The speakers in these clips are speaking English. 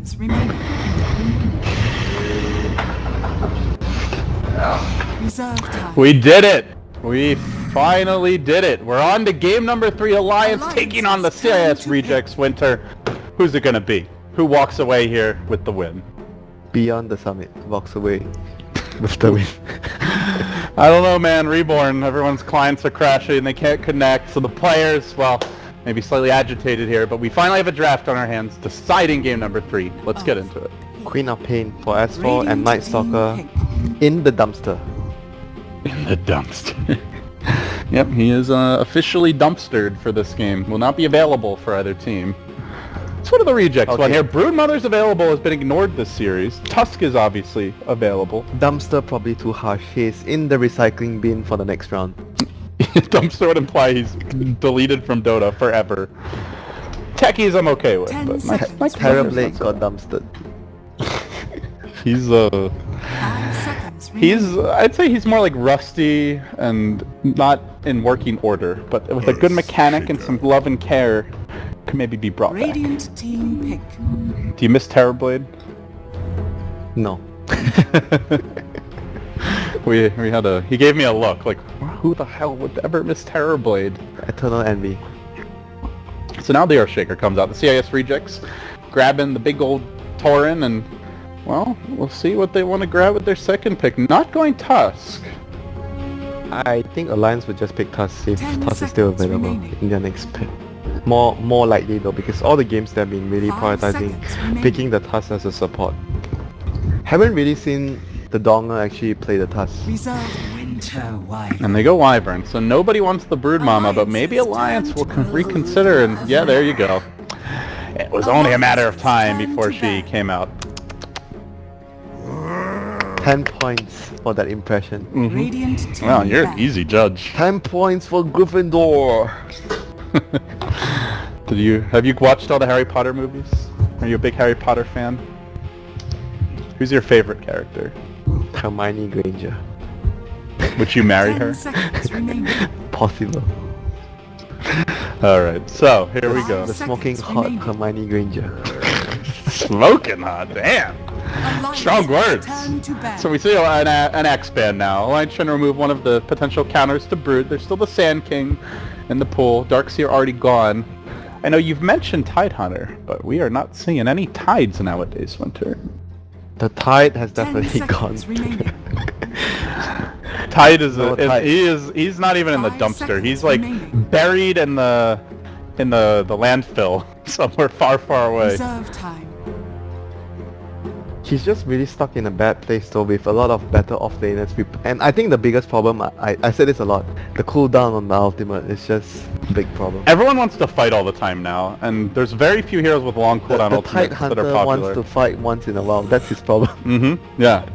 seconds remaining. Reserve time. We did it! We finally did it! We're on to game number 3, Alliance taking on the CIS Rejects Winter. Who's it gonna be? Who walks away here with the win? Beyond the Summit walks away with the win. I don't know, man. Reborn. Everyone's clients are crashing. They can't connect. So the players, well, maybe slightly agitated here, but we finally have a draft on our hands deciding game number 3. Let's get into it. Queen of Pain for S4 and Night Stalker in the dumpster. In the dumpster. Yep, he is officially dumpstered for this game. Will not be available for either team. It's one of the rejects one here. Broodmother's available, has been ignored this series. Tusk is obviously available. Dumpster probably too harsh. He's in the recycling bin for the next round. Dumpster would imply he's deleted from Dota forever. Techies I'm okay with, but my TerraBlade got dumpstered. I'd say he's more like rusty and not in working order, but with a good mechanic and some love and care, could maybe be brought back. Team pick. Do you miss TerraBlade? No. He gave me a look, like, who the hell would ever miss TerraBlade? EternaLEnVy. So now the Earthshaker comes out, the CIS Rejects, grabbing the big old Tauren, and, well, we'll see what they want to grab with their second pick. Not going Tusk. I think Alliance would just pick Tusk if Tusk is still available in their next pick. More likely though, because all the games they've been really prioritizing picking the Tusk as a support. Haven't really seen the Donger actually play the Tusk. And they go Wyvern, so nobody wants the Brood Mama, but maybe Alliance will reconsider, and yeah, there you go. It was only a matter of time before she came out. 10 points for that impression. Well, you're an easy judge. 10 points for Gryffindor! Have you watched all the Harry Potter movies? Are you a big Harry Potter fan? Who's your favorite character? Hermione Granger. Would you marry her? Possible. Alright, so here we go. The smoking hot Hermione Granger. Smoking hot, damn! Strong words! So we see an X-Band now. Alliance trying to remove one of the potential counters to Brood. There's still the Sand King in the pool. Darkseer already gone. I know you've mentioned Tidehunter, but we are not seeing any Tides nowadays, Winter. The Tide has definitely gone. Tide is he's not even in the dumpster. He's like buried in the landfill somewhere far away. Reserve time. He's just really stuck in a bad place though, with a lot of better offlaners. And I think the biggest problem, I said this a lot, the cooldown on the ultimate is just a big problem. Everyone wants to fight all the time now, and there's very few heroes with long cooldown ultimates that are popular. The wants to fight once in a while, that's his problem. Yeah.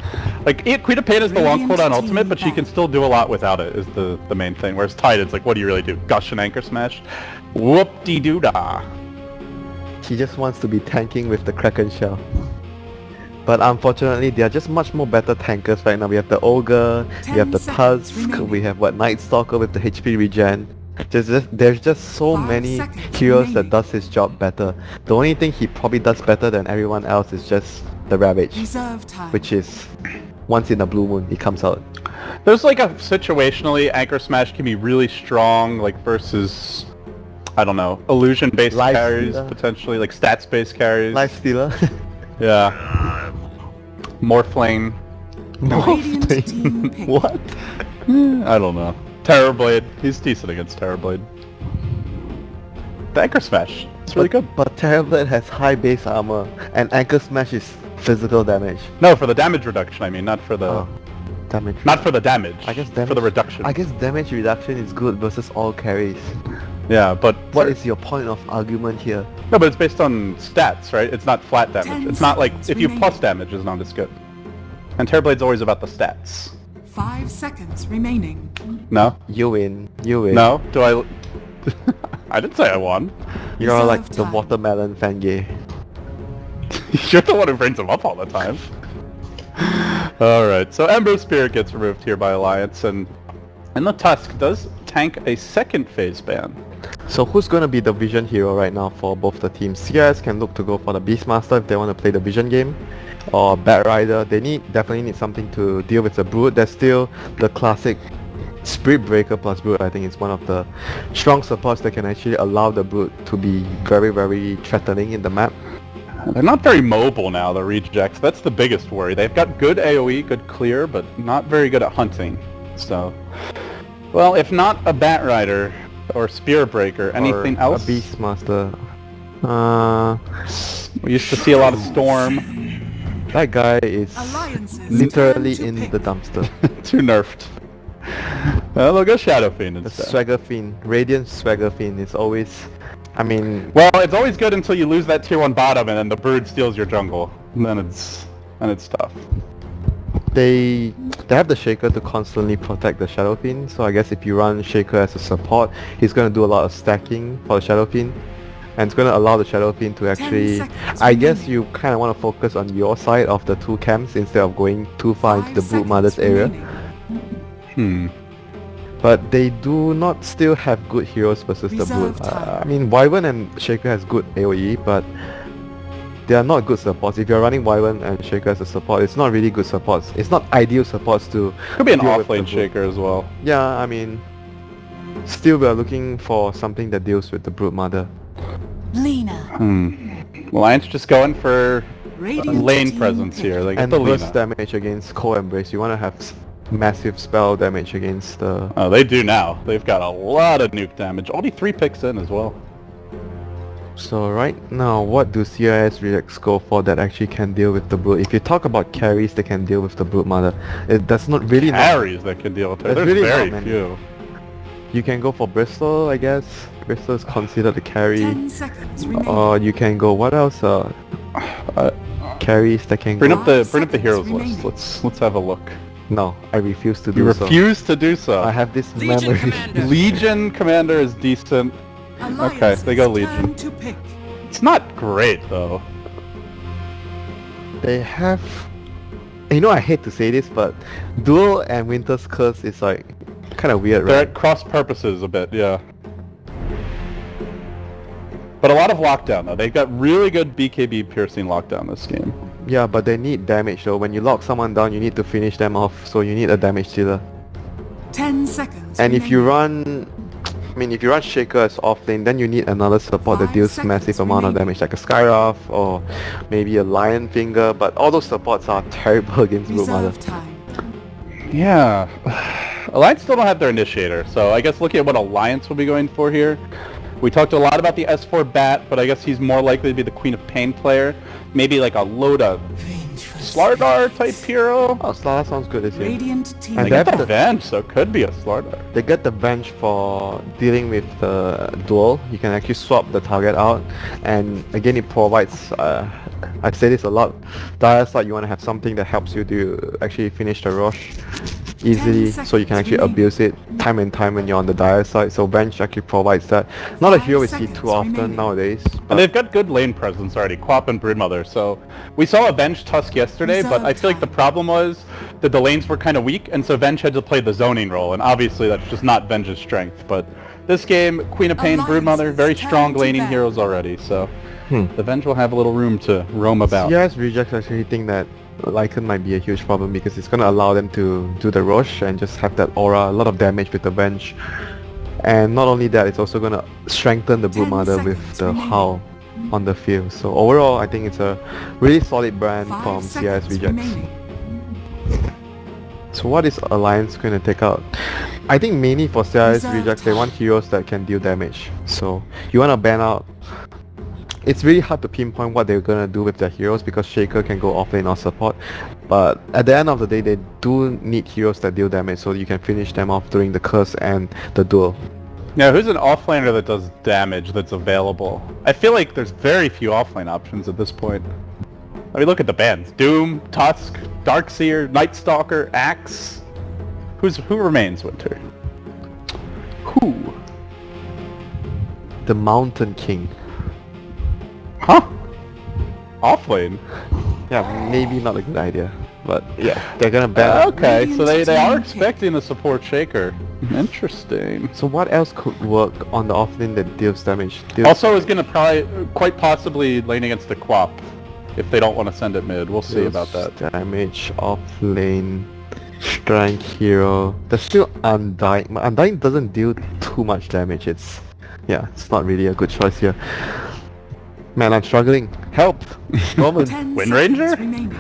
Like, Queen of Pain is the long cooldown ultimate, but she can still do a lot without it, is the main thing. Whereas Tide, it's like, what do you really do? Gush and Anchor Smash? Whoop-de-doo-dah. He just wants to be tanking with the Kraken Shell. But unfortunately, they are just much more better tankers right now. We have the Ogre, we have the Tusk, we have Night Stalker with the HP regen. There's just so many heroes that does his job better. The only thing he probably does better than everyone else is just the Ravage, which is once in a blue moon he comes out. There's like a situationally, Anchor Smash can be really strong, like versus, I don't know, illusion-based carries, potentially, like stats-based carries. Lifestealer. Yeah. Morphlane. Morphlane? What? I don't know. TerraBlade. He's decent against TerraBlade. The Anchor Smash. It's really good. But TerraBlade has high base armor, and Anchor Smash is physical damage. No, for the damage reduction, I mean, not for the... damage. Not for the damage. I guess damage, for the reduction. I guess damage reduction is good versus all carries. Yeah, but... What is your point of argument here? No, but it's based on stats, right? It's not flat damage. It's not like, if you plus damage, it's not as good. And TerraBlade's always about the stats. 5 seconds remaining. No? You win. You win. No? Do I... I didn't say I won. You're like the watermelon Fenrir. You're the one who brings him up all the time. Alright, so Ember Spirit gets removed here by Alliance, and the Tusk does tank a second phase ban. So who's going to be the vision hero right now for both the teams? CIS can look to go for the Beastmaster if they want to play the vision game, or Bat Rider. They definitely need something to deal with the Brood. There's still the classic Spirit Breaker plus Brood. I think it's one of the strong supports that can actually allow the Brood to be very, very threatening in the map. They're not very mobile now, the Rejects. That's the biggest worry. They've got good AoE, good clear, but not very good at hunting. So, well, if not a Bat Rider or Spear Breaker, anything or else? A Beastmaster. We used to see a lot of Storm. That guy is Alliances literally turn to in pick. the dumpster. Too nerfed. Well, they'll go Shadow Fiend The instead. Swagger Fiend, Radiant Swagger Fiend is always, I mean, Well, it's always good until you lose that tier 1 bottom and then the Brood steals your jungle. And then it's tough. they have the Shaker to constantly protect the Shadow Fiend, so I guess if you run Shaker as a support, he's going to do a lot of stacking for the Shadow Fiend, and it's going to allow the Shadow Fiend to actually, 10 seconds I guess remaining. you kind of want to focus on your side of the two camps instead of going too far into 5 the Brood seconds Mother's area. remaining. But they do not still have good heroes versus the Reserve Brood. time. I mean, Wyvern and Shaker has good AoE, but they are not good supports. If you're running Wyvern and Shaker as a support, it's not really good supports. It's not ideal supports to Could be an deal with the offlane Brood. Shaker as well. Yeah, I mean, still we are looking for something that deals with the Brood Mother. Lina. Alliance just going for Radiant lane team presence pick. here. They get And the burst Lina. damage against Cold Embrace. You want to have massive spell damage against the... Oh, they do now. They've got a lot of nuke damage. Only 3 picks in as well. So right now, what do CIS Rejects go for that actually can deal with the Brood? If you talk about carries that can deal with the Brood Mother, it does not really... Carries that can deal with her. There's There's really very not many. few. You can go for Bristol, I guess. Bristol is considered a carry. 10 seconds remaining. Or you can go... What else? Carries that can Bring go... up the seconds heroes remaining. list. Let's have a look. No, I refuse to You do so. refuse to do so. I have this Legion memory. Commander. Legion Commander is decent. Okay, they go Alliances Legion. turn to pick. It's not great though. They have... You know, I hate to say this, but Duel and Winter's Curse is like kind of weird, They're right? at cross purposes a bit, yeah. But a lot of lockdown though. They've got really good BKB piercing lockdown this game. Yeah, but they need damage though. When you lock someone down, you need to finish them off, so you need a damage dealer. 10 seconds And if you remaining. run... I mean, if you run Shaker as offlane, then you need another support that 5 deals seconds massive amount of remaining. damage, like a Skywrath or maybe a Lion Finger, but all those supports are terrible against Brood Mother. Reserve time. Yeah. Alliance still don't have their initiator, so I guess looking at what Alliance will be going for here. We talked a lot about the S4 Bat, but I guess he's more likely to be the Queen of Pain player. Maybe like a Loda Slardar type hero. Oh, Sylar sounds good this year. Radiant team. And They they get have the the- bench, so it could be a Slardar. They get the bench for dealing with the duel. You can actually swap the target out, and again it provides, I'd say this a lot, dire side you want to have something that helps you to actually finish the rush easily, so you can actually seconds abuse it time and time when you're on the dire side, so bench actually provides that. Not a 5 hero we see seconds too often remaining. nowadays, And but they've got good lane presence already, Quap and Broodmother, so we saw a bench Tusk yesterday, but I feel like the problem was that the lanes were kind of weak, and so Venge had to play the zoning role, and obviously that's just not Venge's strength, but this game, Queen of Pain, Broodmother, very strong laning heroes already, so the Venge will have a little room to roam about. CIS Reject actually think that Lycan might be a huge problem because it's gonna allow them to do the rush and just have that aura, a lot of damage with the bench. And not only that, it's also gonna strengthen the 10 Broodmother with seconds the remaining. Howl on the field. So overall, I think it's a really solid brand 5 from CIS seconds Rejects. remaining. So what is Alliance going to take out? I think mainly for CIS Reserve Rejects, they time. want heroes that can deal damage. So you want to ban out... It's really hard to pinpoint what they're going to do with their heroes because Shaker can go offlane or support. But at the end of the day, they do need heroes that deal damage so you can finish them off during the curse and the duel. Now, who's an offlaner that does damage that's available? I feel like there's very few offlane options at this point. I mean, look at the bans. Doom, Tusk, Darkseer, Nightstalker, Axe. Who remains, Winter? Who? The Mountain King. Huh? Offlane? Yeah, maybe not a good idea. But yeah, they're gonna ban. Okay, so they are Radiant expecting the support shaker. Interesting. So what else could work on the offlane that deals damage? Also is gonna probably, quite possibly lane against the Quap. If they don't want to send it mid. We'll see about that. Damage offlane. Strength hero. There's still Undying. Undying doesn't deal too much damage. It's not really a good choice here. Man, I'm struggling. Help! Roman. 10 Wind seconds Ranger? remaining.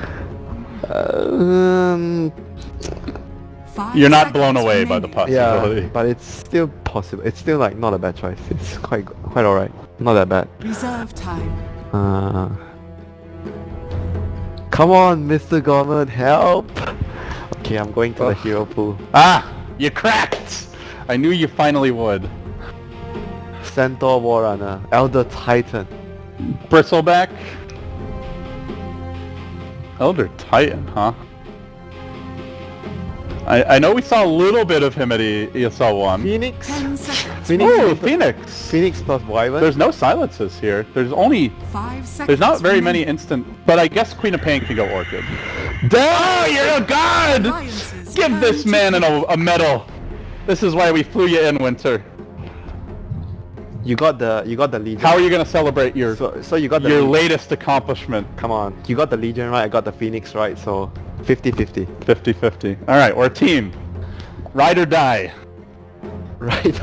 5 You're not blown seconds away by the remaining. possibility. Yeah, but it's still possible. It's still like not a bad choice. It's quite alright. Not that bad. Reserve time. Come on, Mr. Gorman, help! Okay, I'm going to the hero pool. Ah! You cracked! I knew you finally would. Centaur Warrunner, Elder Titan. Bristleback? Elder Titan, huh? I know we saw a little bit of him at ESL 1. Phoenix? 10 seconds. Phoenix? Oh, Phoenix! Phoenix plus Wyvern? There's no silences here. There's only... 5 seconds. There's not very many remaining. instant... But I guess Queen of Pain can go Orchid. Oh, you're a god! Alliances Give this turn man to a medal! This is why we flew you in, Winter. You got the Legion. How are you gonna celebrate your So you got the your Legion. latest accomplishment? Come on. You got the Legion right, I got the Phoenix right, so 50-50. 50-50. Alright, we're a team. Ride or die. Right.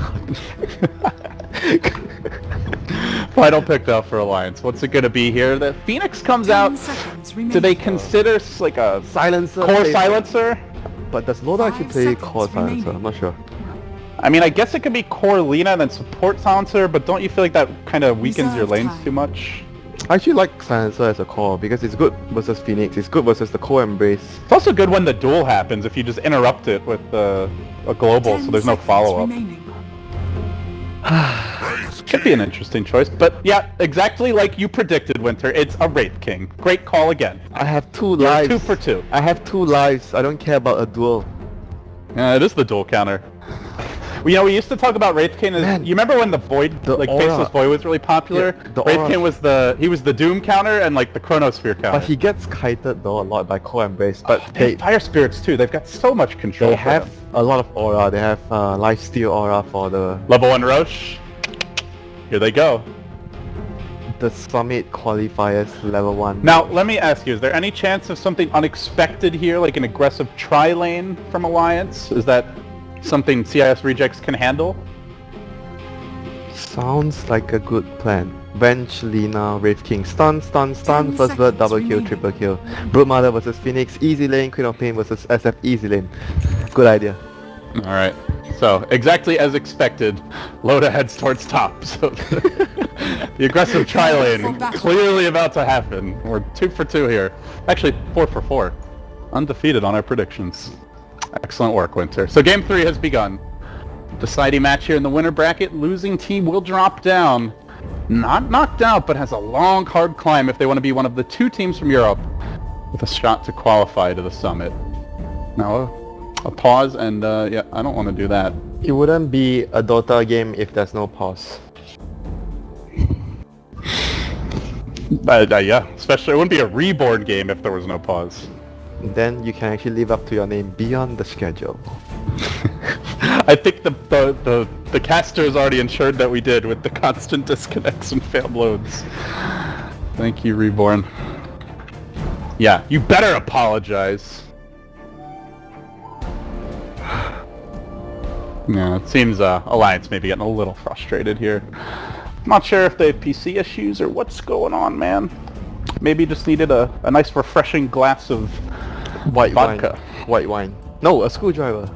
Final pick though for Alliance. What's it gonna be here? The Phoenix comes 10 out. seconds Do remaining. they consider like a Silencer. core plays- silencer? But does Loda actually 5 play seconds core silencer? remaining. I'm not sure. I mean, I guess it could be core Lina and then support silencer, but don't you feel like that kind of weakens your Reserve lanes time. too much? I actually like silencer as a core because it's good versus Phoenix. It's good versus the core embrace. It's also good when the duel happens if you just interrupt it with a global, 10 so there's no seconds follow-up. remaining. Could be an interesting choice, but yeah, exactly like you predicted, Winter. It's a Wraith King. Great call again. I have 2 You're lives. 2 for 2. I have 2 lives. I don't care about a duel. Yeah, it is the dual counter. Well, you know, we used to talk about Wraith King as... Man, you remember when the Void, the like aura. Faceless Void was really popular? Yeah, the Wraith aura. King was the Doom counter and like the Chronosphere counter. But he gets kited though a lot by core embrace. But They have Fire Spirits too. They've got so much control. they for have them. a lot of aura. They have lifesteal aura for the Level 1 Roche. Here they go. Summit qualifiers level 1. Now, let me ask you, is there any chance of something unexpected here, like an aggressive tri-lane from Alliance? Is that something CIS Rejects can handle? Sounds like a good plan. Bench, Lina, Wraith King. Stun, stun, stun. 10 First bird, seconds double kill, remaining. triple kill. Broodmother versus Phoenix. Easy lane. Queen of Pain versus SF. Easy lane. Good idea. Alright, so exactly as expected, Loda heads towards top, so the aggressive tri-lane clearly about to happen. We're 2 for 2 here. Actually, 4 for 4. Undefeated on our predictions. Excellent work, Winter. So game 3 has begun. Deciding match here in the winner bracket. Losing team will drop down. Not knocked out, but has a long, hard climb if they want to be one of the 2 teams from Europe with a shot to qualify to the summit. Now, a pause, and yeah, I don't want to do that. It wouldn't be a Dota game if there's no pause. Yeah, especially it wouldn't be a reborn game if there was no pause. Then you can actually live up to your name beyond the schedule. I think the caster is already ensured that we did with the constant disconnects and failed loads. Thank you, Reborn. Yeah, you better apologize. Yeah, it seems Alliance may be getting a little frustrated here. Not sure if they have PC issues or what's going on, man. Maybe just needed a nice refreshing glass of White vodka. wine. White wine. No, a screwdriver.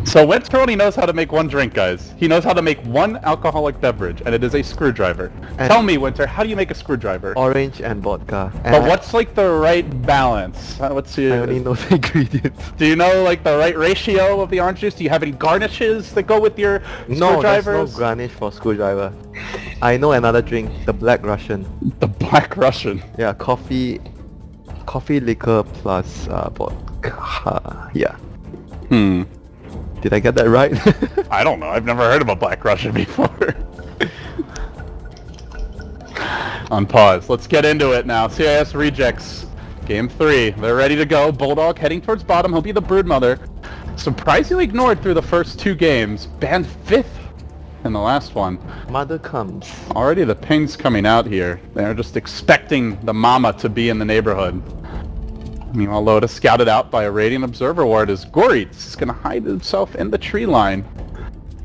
So Winter only knows how to make one drink, guys. He knows how to make one alcoholic beverage, and it is a screwdriver. And- Tell me, Winter, how do you make a screwdriver? Orange and vodka. And But what's like the right balance? What's I your... only know the ingredients. Do you know like the right ratio of the orange juice? Do you have any garnishes that go with your No, there's screwdrivers? no garnish for screwdriver. I know another drink, the Black Russian. The Black Russian. Yeah, coffee, liquor plus vodka. Yeah. Hmm. Did I get that right? I don't know. I've never heard of a Black Russian before. On pause. Let's get into it now. CIS Rejects Game 3. They're ready to go. Bulldog heading towards bottom. He'll be the broodmother. Surprisingly ignored through the first 2 games. Banned 5th in the last one. Mother comes. Already the ping's coming out here. They're just expecting the mama to be in the neighborhood. Meanwhile, Loda scouted out by a Radiant Observer Ward as Goritz is going to hide himself in the tree line.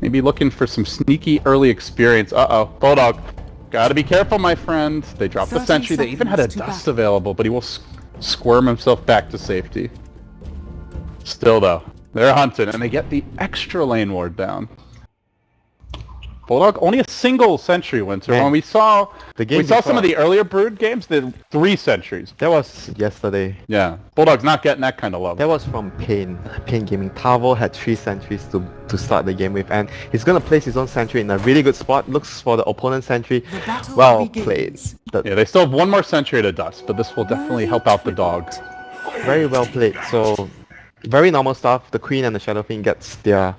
Maybe looking for some sneaky early experience. Uh-oh. Bulldog. Gotta be careful, my friend. They dropped the sentry. They even had a dust available, but he will squirm himself back to safety. Still, though, they're hunting, and they get the extra lane ward down. Bulldog, only a single sentry, Winter. Man. When we saw Before. some of the earlier Brood games, they had 3 sentries. That was yesterday. Yeah, Bulldog's not getting that kind of love. That was from Pain Gaming. Tavo had 3 sentries to start the game with, and he's gonna place his own sentry in a really good spot. Looks for the opponent's sentry. Well played. Yeah, they still have 1 more sentry to dust, but this will definitely help out the dog. Very well played. So, very normal stuff. The Queen and the Shadow Fiend gets their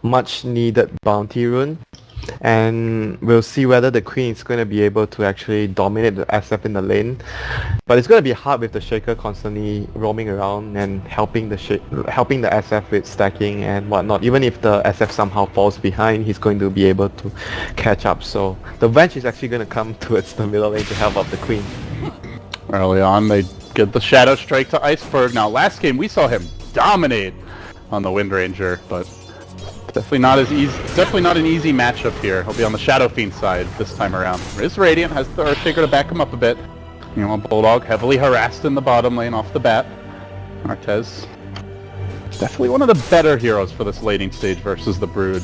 much needed bounty rune. And we'll see whether the Queen is going to be able to actually dominate the SF in the lane. But it's going to be hard with the Shaker constantly roaming around and helping the SF with stacking and whatnot. Even if the SF somehow falls behind, he's going to be able to catch up. So the Venge is actually going to come towards the middle lane to help out the Queen. Early on, they get the Shadow Strike to Iceberg. Now, last game we saw him dominate on the Wind Ranger, but definitely not as easy. Definitely not an easy matchup here. He'll be on the Shadow Fiend side this time around. Riz Radiant has the Earthshaker to back him up a bit. You know, Bulldog heavily harassed in the bottom lane off the bat. Arteezy, definitely one of the better heroes for this laning stage versus the Brood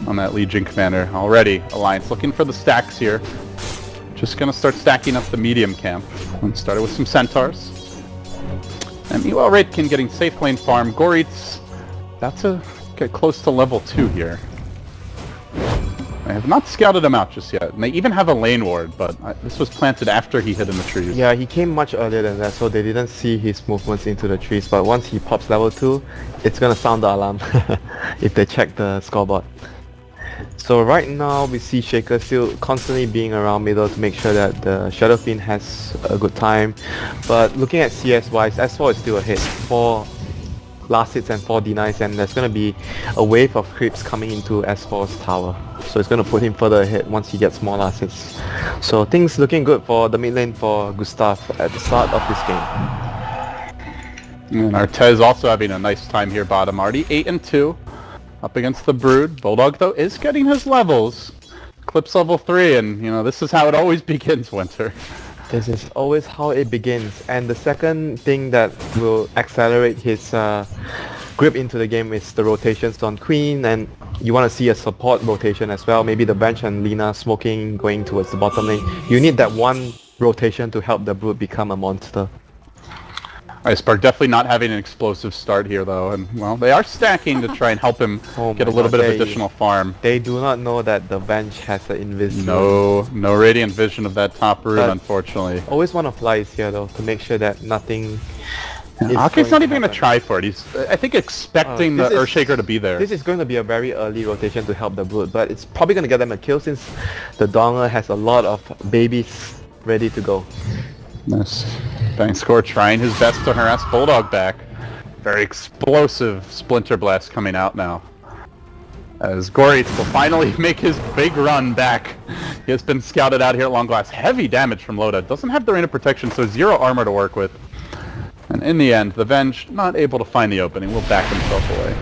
on that Legion commander. Already, Alliance looking for the stacks here. Just gonna start stacking up the medium camp. And started with some Centaurs. And meanwhile, Raidkin getting safe lane farm. Goritz about to get close to level 2 here. I have not scouted him out just yet, and they even have a lane ward, but this was planted after he hid in the trees. Yeah, he came much earlier than that, so they didn't see his movements into the trees, but once he pops level 2, it's gonna sound the alarm if they check the scoreboard. So right now we see Shaker still constantly being around middle to make sure that the Shadow Fiend has a good time, but looking at CS wise, S4 is still ahead. 4 last hits and 4 denies, and there's going to be a wave of creeps coming into S4's tower. So it's going to put him further ahead once he gets more last hits. So things looking good for the mid lane for Gustav at the start of this game. And Arteezy also having a nice time here bottom. Already 8-2 up against the Brood. Bulldog though is getting his levels. Clips level 3, and you know, this is how it always begins, Winter. This is always how it begins, and the second thing that will accelerate his grip into the game is the rotations on Queen, and you want to see a support rotation as well. Maybe the Bench and Lina smoking going towards the bottom lane. You need that one rotation to help the Brood become a monster. Iceberg definitely not having an explosive start here though, and well, they are stacking to try and help him get a little bit of additional farm. They do not know that the bench has an invisible. No Radiant Vision of that top rune, unfortunately. Always want to fly is here though, to make sure that nothing... Ake's not even going to try for it. He's, I think, expecting the Earthshaker to be there. This is going to be a very early rotation to help the Brood, but it's probably going to get them a kill since the Donger has a lot of babies ready to go. Nice. Bankscore trying his best to harass Bulldog back. Very explosive Splinter Blast coming out now. As Goritz will finally make his big run back. He has been scouted out here at long glass. Heavy damage from Loda. Doesn't have the Rain of Protection, so 0 armor to work with. And in the end, the Venge not able to find the opening. Will back himself away.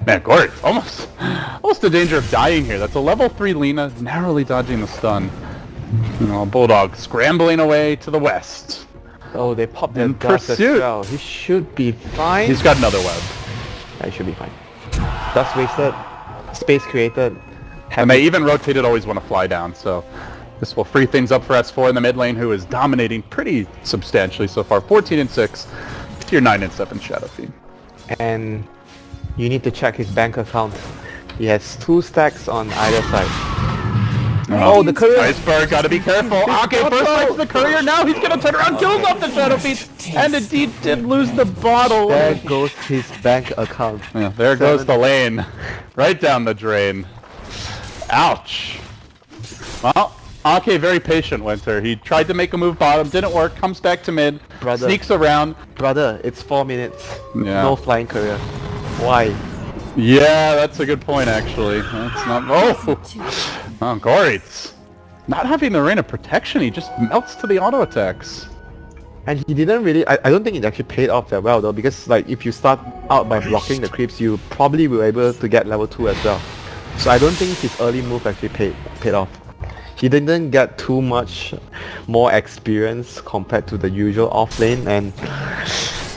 Man, Goritz almost in danger of dying here. That's a level 3 Lina, narrowly dodging the stun. You know, Bulldog scrambling away to the west. Oh, they popped their dust as well. He should be fine. He's got another web. Yeah, he should be fine. Dust wasted, space created. And they even rotated always want to fly down, so this will free things up for S4 in the mid lane, who is dominating pretty substantially so far. 14-6, tier 9-7 Shadow Fiend. And you need to check his bank account. He has 2 stacks on either side. Oh, the courier! Iceberg, gotta be careful. Okay, first strike the courier. Now he's gonna turn around, kills off the Shadow Fiend, and indeed did lose the bottle. There goes his bank account. Yeah, there goes the lane, right down the drain. Ouch. Well, Okay, very patient, Winter. He tried to make a move bottom, didn't work, comes back to mid, Brother. sneaks around. Brother, it's 4 minutes. Yeah. No flying career. Why? Yeah, that's a good point, actually. That's not... Oh! Oh, Goritz. Not having the Rain of Protection, he just melts to the auto attacks. And he didn't really... I don't think it actually paid off that well though, because like if you start out by blocking the creeps, you probably will able to get level 2 as well. So I don't think his early move actually paid off. He didn't get too much more experience compared to the usual off lane, and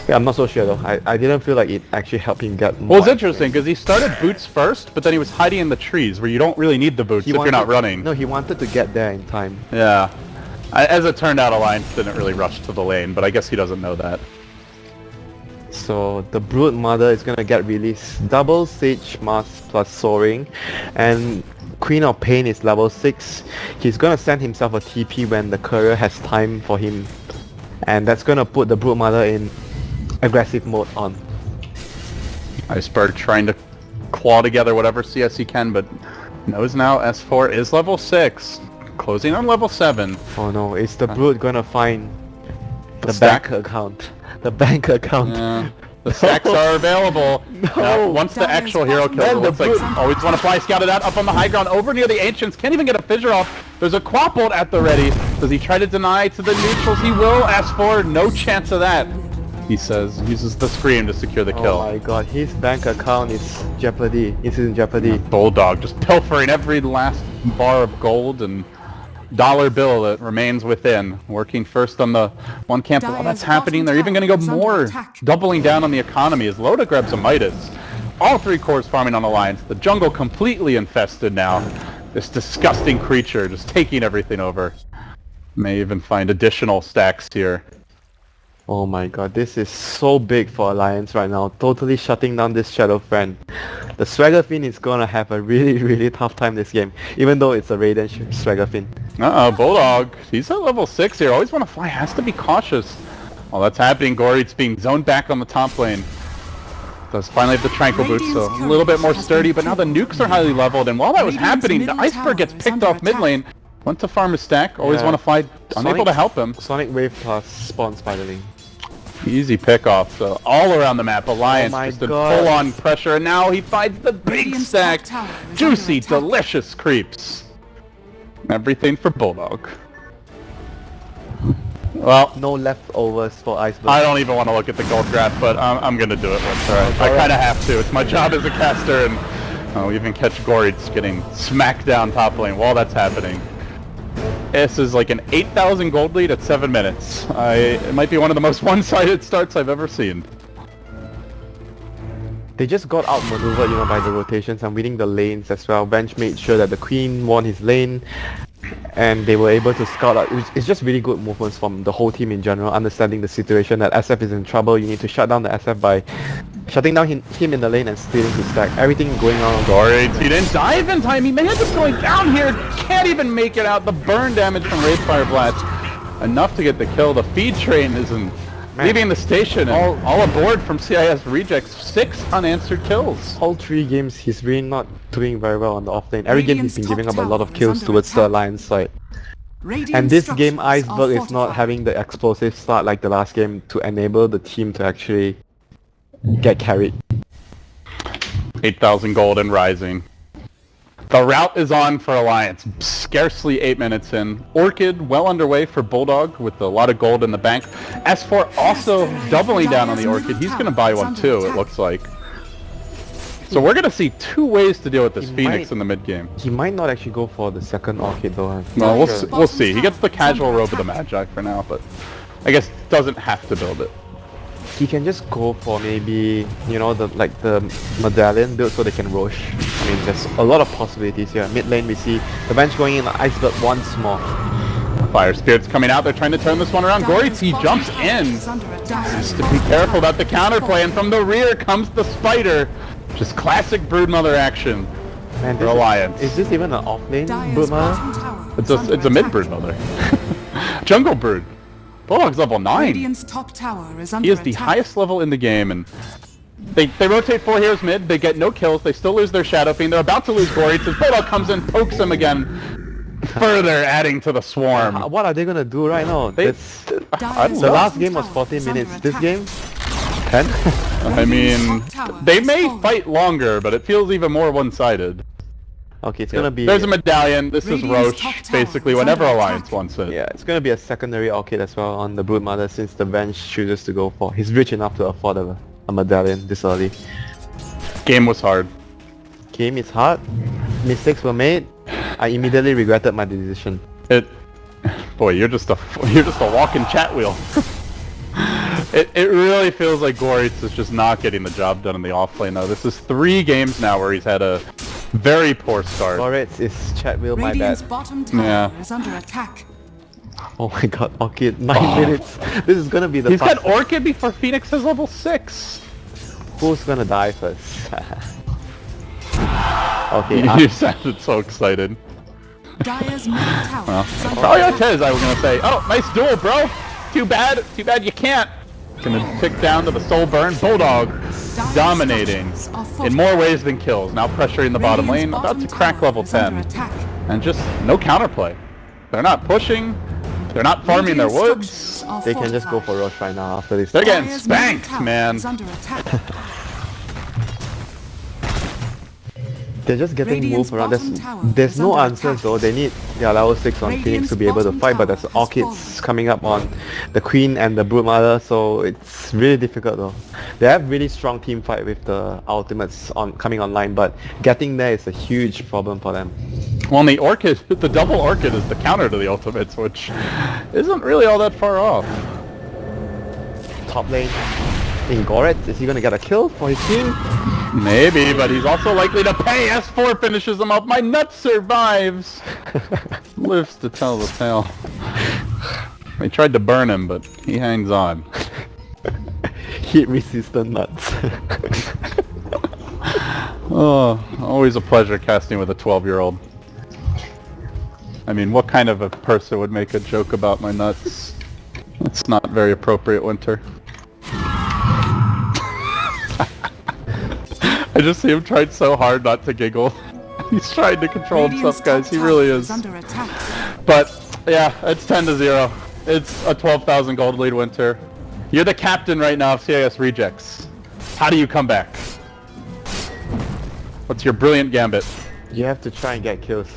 yeah, I'm not so sure though. I didn't feel like it actually helped him get more. Well, it's interesting because he started boots first, but then he was hiding in the trees where you don't really need the boots if you're not running. No, he wanted to get there in time. Yeah. As it turned out, Alliance didn't really rush to the lane, but I guess he doesn't know that. So the Brood Mother is gonna get released. Double Sage Mask plus Soaring, and Queen of Pain is level 6. He's gonna send himself a TP when the courier has time for him, and that's gonna put the Brood Mother in aggressive mode on. Iceberg trying to claw together whatever CS he can, but knows now S4 is level 6, closing on level 7. Oh no, is the Brood gonna find the stack? bank account? The bank account. Yeah. The stacks are available. No. Now, once the actual hero kills, it looks like always want to fly scouted out up on the high ground over near the Ancients. Can't even get a fissure off. There's a Quappled at the ready. Does he try to deny to the neutrals? He will. S4, no chance of that. He says, uses the scream to secure the kill. Oh my god, his bank account is jeopardy. It's in jeopardy. Bulldog just pilfering every last bar of gold and dollar bill that remains within, working first on the one camp. While that's happening, they're even going to go more, doubling down on the economy as Loda grabs a Midas. All 3 cores farming on Alliance. The jungle completely infested now. This disgusting creature just taking everything over. May even find additional stacks here. Oh my god, this is so big for Alliance right now, totally shutting down this Shadow Friend. The Swaggerfin is gonna have a really tough time this game, even though it's a Radiant Swaggerfin. Uh-oh, Bulldog. He's at level 6 here. Always want to fly. Has to be cautious. While that's happening, Goritz being zoned back on the top lane. Does finally have the Tranquil Boots, so a little bit more sturdy, but now the nukes are highly leveled, and while that was happening, the Iceberg gets picked off mid lane. Went to farm his stack, always want to fly, unable to help him. Sonic Wave plus Spawn Spiderling. Easy pickoff, so all around the map, Alliance just in full-on pressure, and now he finds the big stack. Juicy, delicious creeps. Everything for Bulldog. Well, no leftovers for Iceberg. I don't even want to look at the gold grab, but I'm gonna do it once. Alright, I kind of have to. It's my job as a caster, and we even catch Goritz getting smacked down top lane while that's happening. This is like an 8,000 gold lead at 7 minutes. It might be one of the most one-sided starts I've ever seen. They just got outmaneuvered, by the rotations and winning the lanes as well. Bench made sure that the Queen won his lane, and they were able to scout out. It's just really good movements from the whole team in general, understanding the situation that SF is in trouble. You need to shut down the SF by shutting down him in the lane and stealing his stack. Everything going on. Goritz, he didn't dive in time. He may have just going down here. Can't even make it out. The burn damage from Wraithfire Blast. Enough to get the kill. The feed train isn't leaving the station. All aboard from CIS Reject. 6 unanswered kills. All 3 games, he's really not doing very well on the offlane. Every game he's been giving up a lot of kills towards the Alliance side. And this game, Iceberg is not having the explosive start like the last game to enable the team to actually get carried. 8,000 gold and rising. The route is on for Alliance. Scarcely 8 minutes in. Orchid well underway for Bulldog with a lot of gold in the bank. S4 also doubling down on the Orchid. He's going to buy one too, it looks like. So we're going to see 2 ways to deal with this Phoenix in the mid game. He might not actually go for the second Orchid though. Well, we'll see. He gets the casual robe of the Magi for now, but I guess doesn't have to build it. He can just go for maybe, the medallion build so they can rush. I mean, there's a lot of possibilities here. Mid lane we see the bench going in, Iceberg once more. Fire Spirit's coming out, they're trying to turn this one around. Goritz, he jumps in. Has to be careful about the counterplay, and from the rear comes the Spider. Just classic Broodmother action for Alliance. Is this even an off-lane Broodmother? It's a mid Broodmother. Jungle Brood. Bulldog's level 9. He is the highest level in the game, and they rotate 4 heroes mid, they get no kills, they still lose their Shadow Fiend, they're about to lose Goritz, as Bulldog comes in, pokes him again. Further adding to the swarm. What are they gonna do right now? I don't The know. last game was 14 minutes. This game? 10? I mean, they may fight longer, but it feels even more one-sided. Okay, it's gonna be... There's a medallion. This is Roche, basically, whenever Alliance wants it. Yeah, it's gonna be a secondary orchid as well on the Broodmother since the bench chooses to go for... He's rich enough to afford a medallion this early. Game was hard. Game is hard. Mistakes were made. I immediately regretted my decision. Boy, you're just a walking chat wheel. It really feels like Goritz is just not getting the job done in the offlane though. This is 3 games now where he's had a very poor start. Goritz is chat wheel, my bad. Bottom tower is under attack. Oh my god, Orchid, 9 minutes. This is gonna be the He's got Orchid before Phoenix has level 6. Who's gonna die first? Okay, You sounded so excited. Dire's middle tower Well, is under probably attack. Arteezy I was gonna say. Oh, nice duel, bro. Too bad you can't. Gonna tick down to the soul burn. Bulldog dominating in more ways than kills. Now pressuring the bottom lane, about to crack level 10. And just no counterplay. They're not pushing. They're not farming their woods. they can just go for Roche right now after this. They're getting spanked, man. They're just getting moved around. There's no answers though. They need their level 6 on Phoenix to be able to fight, but there's Orchids coming up on the Queen and the Broodmother, so it's really difficult though. They have really strong team fight with the ultimates coming online, but getting there is a huge problem for them. Well, the Orchid, the double Orchid is the counter to the ultimates, which isn't really all that far off. Top lane. In Goretz, is he gonna get a kill for his team? Maybe, but he's also likely to pay. S4 finishes him off. My nut survives. Lives to tell the tale. They tried to burn him, but he hangs on. Heat resistant nuts. Oh, always a pleasure casting with a 12-year-old. I mean, what kind of a person would make a joke about my nuts? That's not very appropriate, Winter. I just see him trying so hard not to giggle. He's trying to control himself, guys. He really is. But, yeah, it's 10-0. It's a 12,000 gold lead, Winter. You're the captain right now of CIS Rejects. How do you come back? What's your brilliant gambit? You have to try and get kills.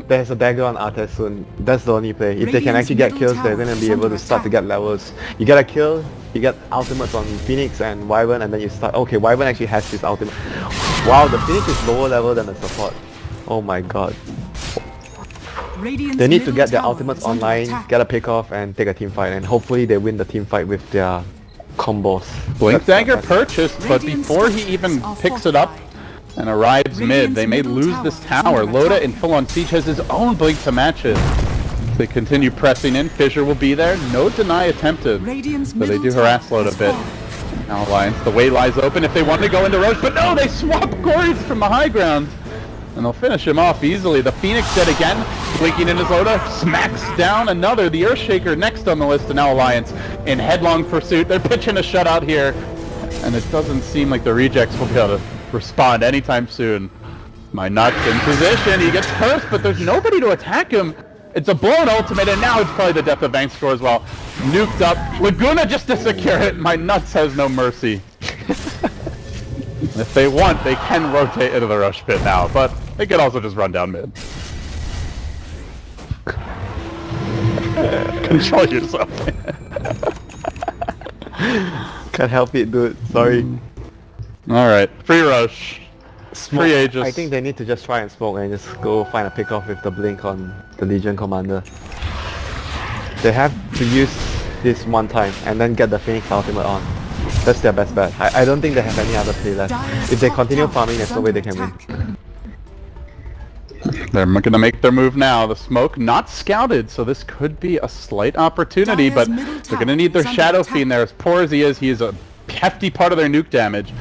There's a dagger on Arteezy soon. That's the only play. If they can actually get kills, they're gonna be able to start to get levels. You get a kill, you get ultimates on Phoenix and Wyvern, and then you start... Okay, Wyvern actually has his ultimate. Wow, the Phoenix is lower level than the support. Oh my god. They need to get their ultimates online, get a pick off, and take a team fight, and hopefully they win the team fight with their combos. Blink Dagger purchased, but before he even picks it up and arrives mid, they may lose this tower. Loda in full-on siege has his own blink to match it. They continue pressing in. Fissure will be there. No deny attempted, but they do harass Loda a bit. Now Alliance, the way lies open if they want to go into Roche, but no, they swap Goritz from the high ground. And they'll finish him off easily. The Phoenix dead again, blinking in his Loda, smacks down another. The Earthshaker next on the list, and now Alliance in headlong pursuit. They're pitching a shutout here, and it doesn't seem like the Rejects will be able to respond anytime soon. My nut's in position. He gets cursed, but there's nobody to attack him. It's a blown ultimate, and now it's probably the death of Bank score as well. Nuked up. Laguna just to secure it. My nuts has no mercy. If they want, they can rotate into the rush pit now, but they could also just run down mid. Control yourself. Can't help it, dude. Sorry. Alright, free rush. Smoke. Free Aegis. I think they need to just try and smoke and just go find a pick off with the blink on the Legion Commander. They have to use this one time and then get the Phoenix ultimate on. That's their best bet. I don't think they have any other play left. If they continue farming, there's no way they can win. They're gonna make their move now. The smoke not scouted, so this could be a slight opportunity, but they're gonna need their Shadow Fiend there. As poor as he is a hefty part of their nuke damage.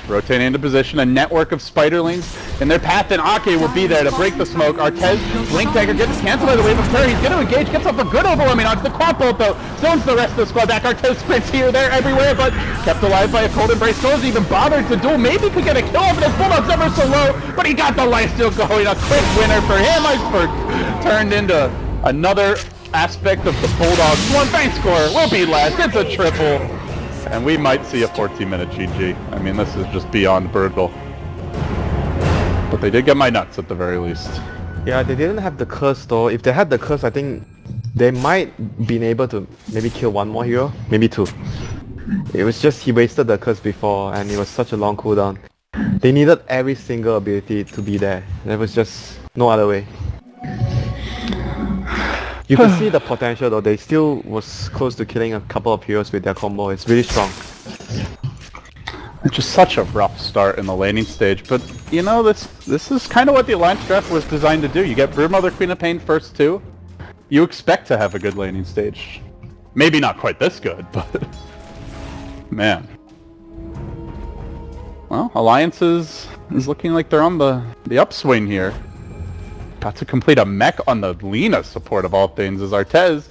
Rotating into position, a network of spiderlings in their path, and Ake will be there to break the smoke. Arteezy, Blink Dagger gets canceled by the wave of terror. He's going to engage, gets off a good overwhelming onto the quad bolt though. Zones the rest of the squad back. Arteezy sprints here, there, everywhere, but kept alive by a cold embrace. So's even bothered to duel. Maybe could get a kill off, but his bulldog's ever so low. but he got the lifesteal going. A quick winner for him. Iceberg turned into another aspect of the Bulldogs. One bank score will be last. It's a triple. And we might see a 14-minute GG. I mean, this is just beyond brutal. But they did get my nuts at the very least. Yeah, they didn't have the curse though. If they had the curse, I think they might been able to maybe kill one more hero, maybe two. It was just he wasted the curse before and it was such a long cooldown. They needed every single ability to be there. There was just no other way. You can see the potential though. They still was close to killing a couple of heroes with their combo. It's really strong. It's just such a rough start in the laning stage, but you know, this is kind of what the Alliance draft was designed to do. You get Broodmother, Queen of Pain first too. You expect to have a good laning stage. Maybe not quite this good, but man. Well, Alliance is looking like they're on the upswing here. About to complete a mech on the Lina support of all things is Arteezy.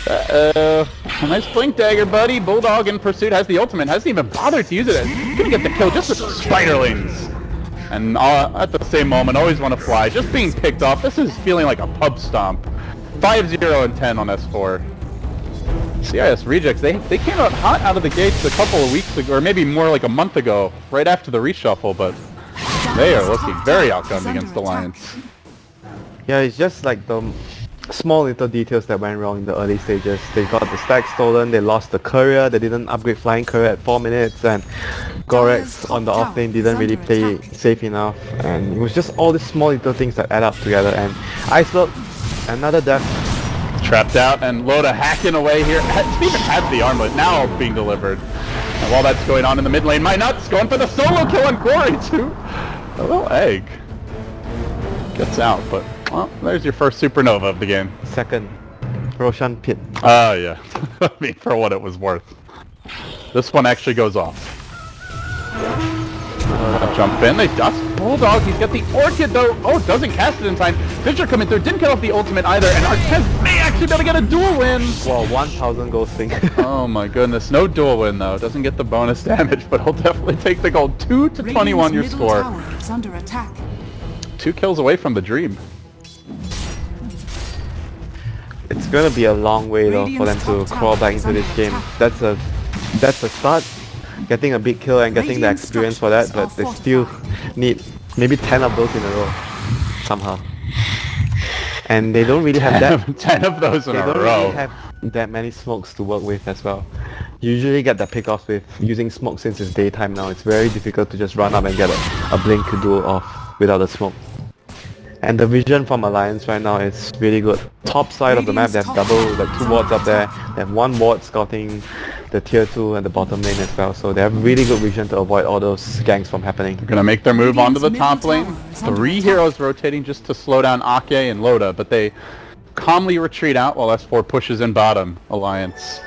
A nice blink dagger, buddy. Bulldog in pursuit has the ultimate. Hasn't even bothered to use it. Gonna get the kill just with the spiderlings. And at the same moment, always want to fly. Just being picked off. This is feeling like a pub stomp. 5-0 and 10 on S4. CIS Rejects, they came out hot out of the gates a couple of weeks ago, or maybe more like a month ago, right after the reshuffle, but they are looking very outgunned against Alliance. Yeah, it's just like the small little details that went wrong in the early stages. They got the stack stolen, they lost the courier, they didn't upgrade flying courier at 4 minutes, and Gorex on the off lane didn't really play safe enough, and it was just all these small little things that add up together. And Iceberg, another death. Trapped out, and Loda hacking away here. Steven has the armlet now being delivered. And while that's going on in the mid lane, my nuts going for the solo kill on Gory too. A little egg. Gets out, but well, there's your first supernova of the game. Second, Roshan Pit. Oh yeah, I mean for what it was worth. This one actually goes off. Jump in, they dust Bulldog, he's got the Orchid though. Oh, doesn't cast it in time. Fisher coming through, didn't get off the ultimate either, and Arteezy may actually be able to get a dual win. Well, 1,000 gold thing. Oh my goodness, no dual win though. Doesn't get the bonus damage, but he'll definitely take the gold. 2-21 your score. Under attack. 2 kills away from the dream. It's gonna be a long way though for them to crawl back into this game. That's a start. Getting a big kill and getting the experience for that, but they still need maybe 10 of those in a row somehow. And they don't really have that 10 of those in a row. They don't really have that many smokes to work with as well. You usually get the pickoffs with using smoke since it's daytime now. It's very difficult to just run up and get a blink duel off without a smoke. And the vision from Alliance right now is really good. Top side of the map, they have double, like 2 wards up there. They have 1 ward scouting the tier 2 and the bottom lane as well. So they have really good vision to avoid all those ganks from happening. They're gonna make their move onto the top lane. 3 heroes rotating just to slow down Ake and Loda, but they calmly retreat out while S4 pushes in bottom. Alliance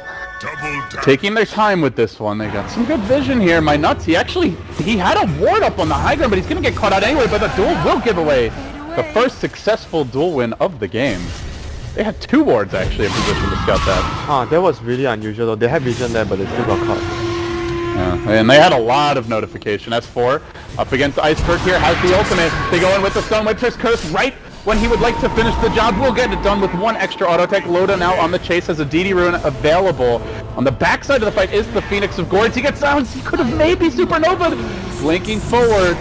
taking their time with this one. They got some good vision here. My nuts, he had a ward up on the high ground, but he's gonna get caught out anyway, but the duel will give away the first successful duel win of the game. They had 2 wards actually in position to scout that. That was really unusual though. They had vision there, but they still got caught. Yeah, and they had a lot of notification. S4 up against Iceberg here, has the ultimate. They go in with the Stone Witcher's Curse right when he would like to finish the job. We'll get it done with 1 extra auto tech. Loda now on the chase, has a DD rune available. On the backside of the fight is the Phoenix of Gourds. He gets down, he could have maybe supernovaed. Blinking forward.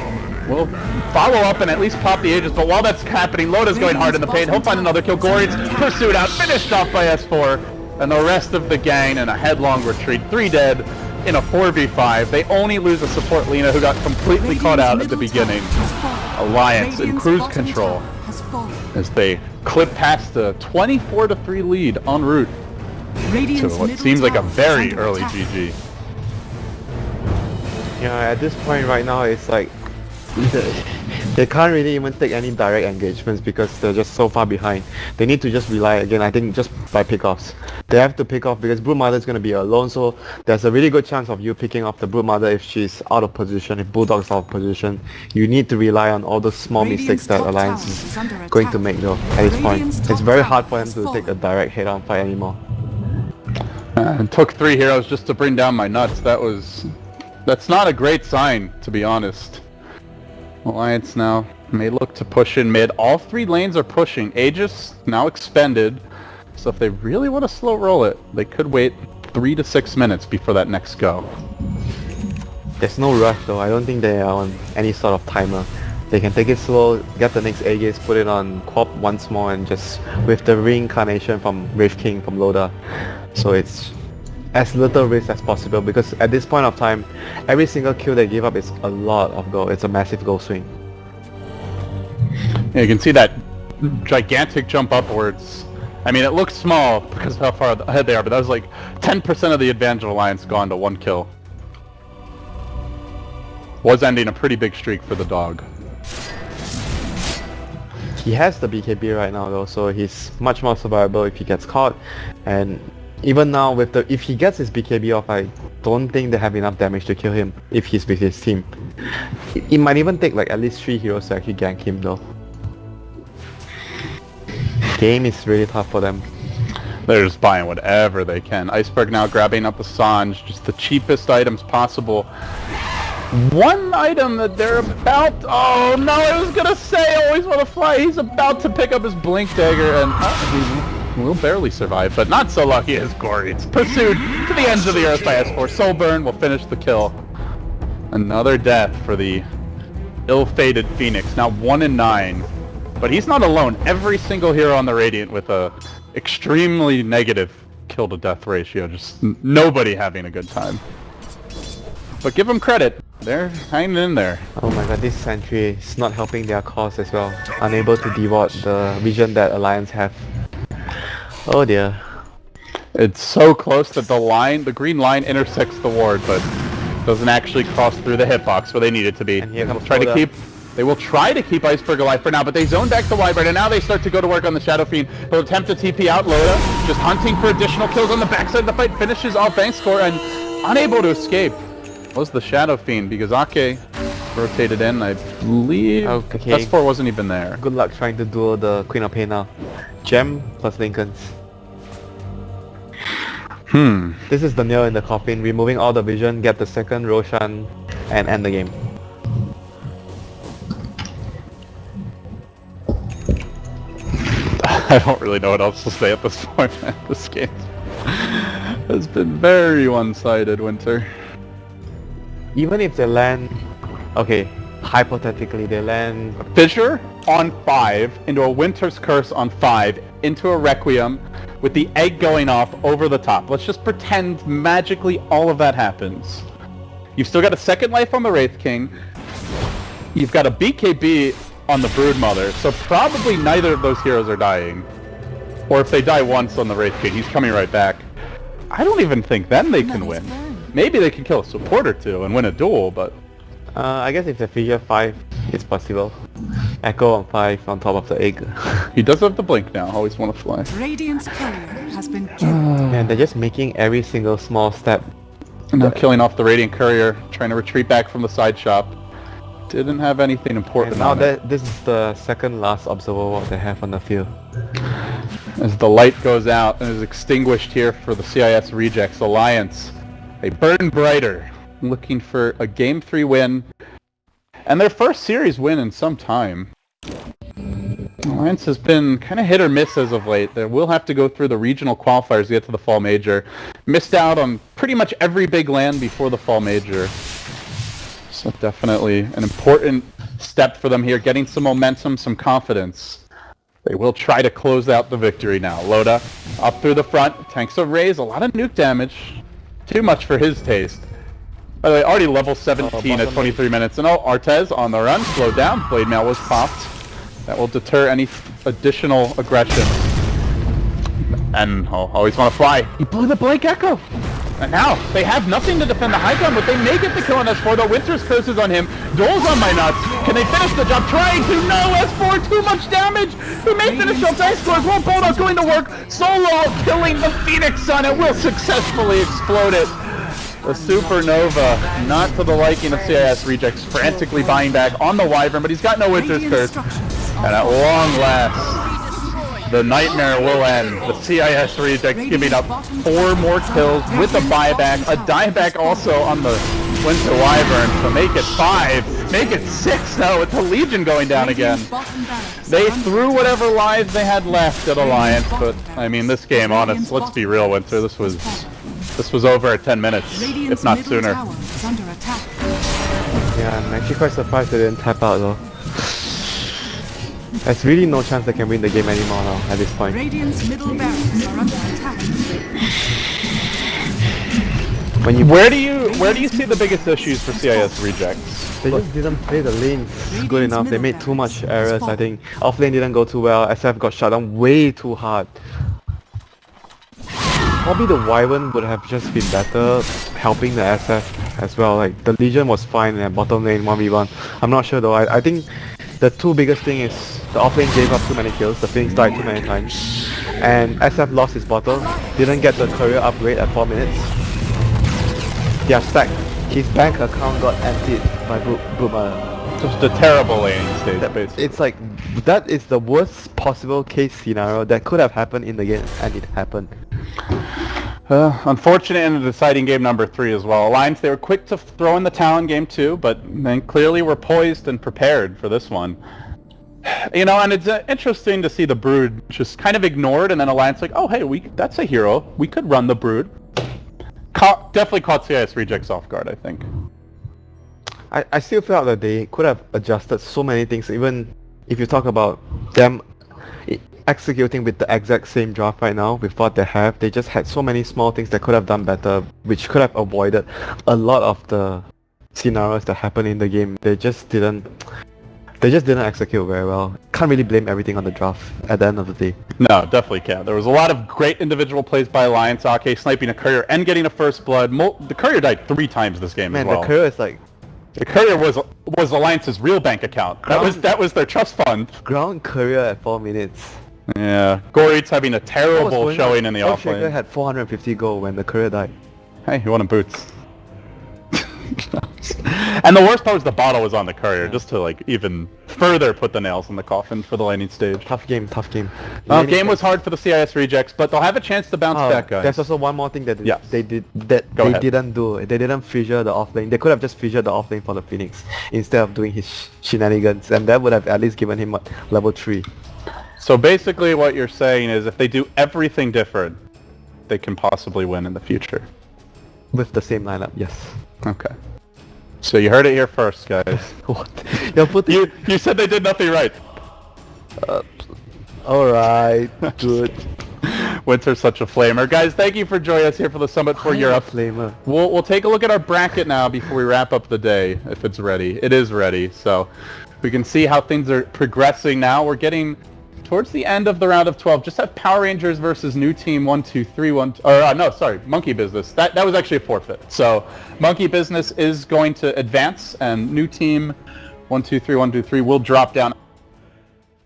We'll follow up and at least pop the Aegis, but while that's happening, Loda's going hard in the paint. He'll find another kill. Gourds pursued out, finished off by S4, and the rest of the gang in a headlong retreat. 3 dead in a 4v5. They only lose a support Lina, who got completely caught out at the beginning. Alliance in cruise control as they clip past the 24-3 lead en route to what seems like a very early GG. Yeah, at this point right now, it's like they can't really even take any direct engagements because they're just so far behind. They need to just rely again, I think, just by pickoffs. They have to pick off because Broodmother is going to be alone, so there's a really good chance of you picking off the Broodmother if she's out of position, if Bulldog's out of position. You need to rely on all those small mistakes that Alliance is going to make though at this point. It's very hard for them to take a direct head-on fight anymore. And took 3 heroes just to bring down my nuts. That's not a great sign, to be honest. Alliance now may look to push in mid. All three lanes are pushing. Aegis now expended, so if they really want to slow roll it, they could wait 3 to 6 minutes before that next go. There's no rush though. I don't think they are on any sort of timer. They can take it slow, get the next Aegis, put it on Quap once more, and just with the reincarnation from Wraith King from Loda. So it's as little risk as possible, because at this point of time, every single kill they give up is a lot of gold. It's a massive gold swing. Yeah, you can see that gigantic jump upwards. I mean, it looks small because of how far ahead they are, but that was like 10% of the advantage of Alliance gone to 1 kill. Was ending a pretty big streak for the dog. He has the BKB right now though, so he's much more survivable if he gets caught. And even now, with the if he gets his BKB off, I don't think they have enough damage to kill him if he's with his team. It might even take like at least 3 heroes to actually gank him though. Game is really tough for them. They're just buying whatever they can. Iceberg now grabbing up the Sange, just the cheapest items possible. One item that they're about... Oh no, I was gonna say, always want to fly. He's about to pick up his Blink Dagger and he will barely survive, but not so lucky as Gory. It's pursued to the ends of the earth by Esport. Soulburn will finish the kill. Another death for the ill-fated Phoenix, now 1-9. But he's not alone. Every single hero on the Radiant with a extremely negative kill-to-death ratio. Just nobody having a good time. But give them credit. They're hanging in there. Oh my god, this sentry is not helping their cause as well. Unable to devote the vision that Alliance have. Oh dear. It's so close that the green line intersects the ward, but doesn't actually cross through the hitbox where they need it to be. And here comes They will try to keep Iceberg alive for now, but they zone back the Wyvern, and now they start to go to work on the Shadow Fiend. He'll attempt to TP out Loda, just hunting for additional kills on the backside of the fight, finishes off Bank Score, and unable to escape was the Shadow Fiend, because Ake rotated in, I believe. Okay. S4 wasn't even there. Good luck trying to duel the Queen of Pain now. Gem plus Lincolns. This is the nail in the coffin, removing all the vision, get the second Roshan, and end the game. I don't really know what else to say at this point, man. This game has been very one-sided, Winter. Even if they land... Okay, hypothetically they land... Fissure on 5, into a Winter's Curse on 5, into a Requiem, with the egg going off over the top. Let's just pretend magically all of that happens. You've still got a second life on the Wraith King. You've got a BKB on the Broodmother, so probably neither of those heroes are dying. Or if they die once on the Wraith King, he's coming right back. I don't even think then they can win. Maybe they can kill a support or two and win a duel, but... I guess if they figure 5, it's possible. Echo on 5 on top of the egg. He does have the blink now, always want to fly. Radiant's courier has been killed. Man, they're just making every single small step. Now killing off the Radiant Courier, trying to retreat back from the side shop. Didn't have anything important Now on it. this is the second last observer ward they have on the field. As the light goes out and is extinguished here for the CIS Rejects Alliance. They burn brighter, looking for a Game 3 win. And their first series win in some time. Alliance has been kind of hit or miss as of late. They will have to go through the regional qualifiers to get to the Fall Major. Missed out on pretty much every big land before the Fall Major. So definitely an important step for them here, getting some momentum, some confidence. They will try to close out the victory now. Loda up through the front, tanks a raise, a lot of nuke damage. Too much for his taste. By the way, already level 17 at 23 minutes. And Arteezy on the run, slowed down. Blade Mail was popped. That will deter any additional aggression. And always want to fly. He blew the Blake Echo. And now, they have nothing to defend the high ground, but they may get the kill on S4, though Winter's Curse is on him. Dole's on my nuts. Can they finish the job? Trying to, no! S4, too much damage! He may finish off Bank Scores, won't Bulldog going to work. Solo killing the Phoenix Sun, it will successfully explode it. The Supernova, not to the liking of CIS Rejects, frantically buying back on the Wyvern, but he's got no Winter's Curse. And at long last, the nightmare will end. The CIS Reject giving up 4 more kills with a buyback. A dieback also on the Winter Wyvern, so make it 5. Make it 6 now with the Legion going down again. They threw whatever lives they had left at Alliance, but I mean this game, honest, let's be real, Winter, this was over at 10 minutes, if not sooner. Yeah, I'm actually quite surprised they didn't tap out though. There's really no chance they can win the game anymore now at this point. Radiant's middle barracks are under attack. When you Where do you see the biggest issues for CIS Rejects? They just didn't play the lanes good enough. They made too much errors, I think. Offlane didn't go too well. SF got shut down way too hard. Probably the Wyvern would have just been better helping the SF as well. Like the Legion was fine in bottom lane 1v1. I'm not sure though. I think the two biggest thing is the offlane gave up too many kills, the Phoenix died too many times, and SF lost his bottle, didn't get the career upgrade at 4 minutes. They are stacked. His bank account got emptied by Boomer. Just a terrible laning stage, basically. It's like, that is the worst possible case scenario that could have happened in the game, and it happened. Unfortunate in the deciding game number 3 as well. Alliance, they were quick to throw in the Talon game 2, but then clearly were poised and prepared for this one. You know, and it's interesting to see the Brood just kind of ignored, and then Alliance like, oh hey, that's a hero. We could run the Brood. Definitely caught CIS Rejects off guard, I think. I still felt that they could have adjusted so many things, even if you talk about them executing with the exact same draft right now with what they have. They just had so many small things that could have done better, which could have avoided a lot of the scenarios that happen in the game. They just didn't execute very well. Can't really blame everything on the draft at the end of the day. No, definitely can't. There was a lot of great individual plays by Alliance. AK sniping a courier and getting a first blood. The courier died 3 times this game as well. Man, the courier is like... The courier was Alliance's real bank account. That was their trust fund. Ground courier at 4 minutes. Yeah. Goreet's having a terrible showing in the offlane. Shaker had 450 gold when the courier died. Hey, he won in boots. And the worst part was the bottle was on the courier, just to like even further put the nails in the coffin for the laning stage. Tough game. Game was hard for the CIS Rejects, but they'll have a chance to bounce back, guys. There's also one more thing that they didn't do. They didn't fissure the offlane. They could have just fissured the offlane for the Phoenix instead of doing his shenanigans, and that would have at least given him level 3. So basically what you're saying is if they do everything different, they can possibly win in the future. With the same lineup, yes. Okay. So you heard it here first, guys. What? You said they did nothing right. Alright, good. Winter's such a flamer. Guys, thank you for joining us here for the Summit for Europe. Flamer. We'll take a look at our bracket now before we wrap up the day, if it's ready. It is ready, so we can see how things are progressing now. We're getting towards the end of the round of 12. Just have Power Rangers versus New Team 1-2-3-1. Monkey Business. That was actually a forfeit. So Monkey Business is going to advance, and New Team 1-2-3-1-2-3 will drop down.